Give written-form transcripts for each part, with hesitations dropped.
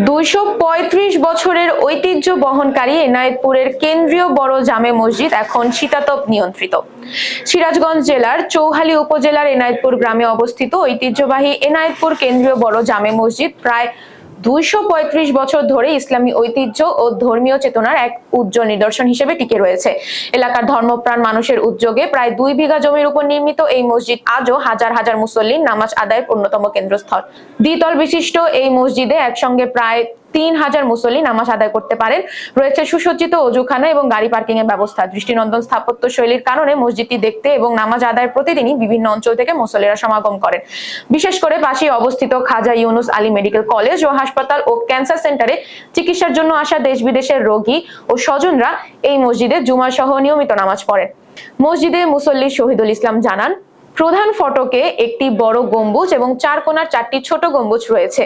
235 বছরের ঐতিহ্য বহনকারী এনায়েতপুরের কেন্দ্রীয় বড় জামে মসজিদ এখন শীতাতপ নিয়ন্ত্রিত। সিরাজগঞ্জ জেলার চৌহালি উপজেলার এনায়েতপুর গ্রামে অবস্থিত ঐতিহ্যবাহী এনায়েতপুর কেন্দ্রীয় বড় জামে মসজিদ প্রায় 235 বছর ধরে ইসলামী ঐতিহ্য ও ধর্মীয় চেতনার এক উজ্জ্বল নিদর্শন হিসেবে টিকে রয়েছে। এলাকার ধর্মপ্রাণ মানুষের উদ্যোগে প্রায় 2 বিঘা জমির উপর নির্মিত এই মসজিদ আজও হাজার হাজার মুসল্লির নামাজ আদায়ের অন্যতম কেন্দ্রস্থল। দ্বিতল বিশিষ্ট এই মসজিদে একসঙ্গে প্রায় 3000 মুসল্লি নামাজ আদায় করতে পারেন। রয়েছে সুসজ্জিত ওযুখানা এবং গাড়ি পার্কিং এর ব্যবস্থা। দৃষ্টিনন্দন স্থাপত্য শৈলীর কারণে মসজিদটি দেখতে এবং নামাজ আদায়ের প্রতিদিনই বিভিন্ন অঞ্চল থেকে মুসল্লিরা সমাগম করেন। বিশেষ করে পাশেই অবস্থিত খাজা ইউনুস আলী মেডিকেল কলেজ ও হাসপাতাল ও ক্যান্সার সেন্টারে চিকিৎসার জন্য আসা দেশ বিদেশের রোগী ও স্বজনরা এই মসজিদে জুমা সহ নিয়মিত নামাজ পড়েন। মসজিদে মুসল্লি শহীদুল ইসলাম জানান, প্রধান ফটকে একটি বড় গম্বুজ এবং 4 কোণার 4টি ছোট গম্বুজ রয়েছে।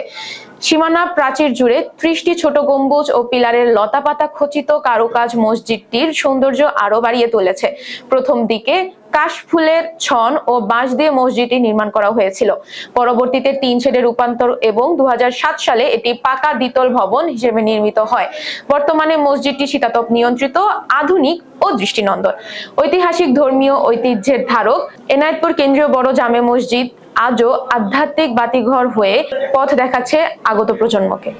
সীমানা প্রাচীর জুড়ে 30টি ছোট গম্বুজ ও পিলারের লতাপাতা খচিত কারুকাজ মসজিদটির সৌন্দর্য আরো বাড়িয়ে তুলেছে। প্রথম দিকে কাশফুলের ছন ও বাঁশ দিয়ে মসজিদটি নির্মাণ করা হয়েছিল। পরবর্তীতে টিন শেডে রূপান্তর এবং 2007 সালে এটি পাকা দ্বিতল ভবন হিসেবে নির্মিত হয়। বর্তমানে মসজিদটি শীতাতপ নিয়ন্ত্রিত, আধুনিক ও দৃষ্টিনন্দন। ঐতিহাসিক ধর্মীয় ঐতিহ্যের ধারক এনায়েতপুর কেন্দ্রীয় বড় জামে মসজিদ আজও আধ্যাত্মিক বাতিঘর হয়ে পথ দেখাচ্ছে আগত প্রজন্মকে।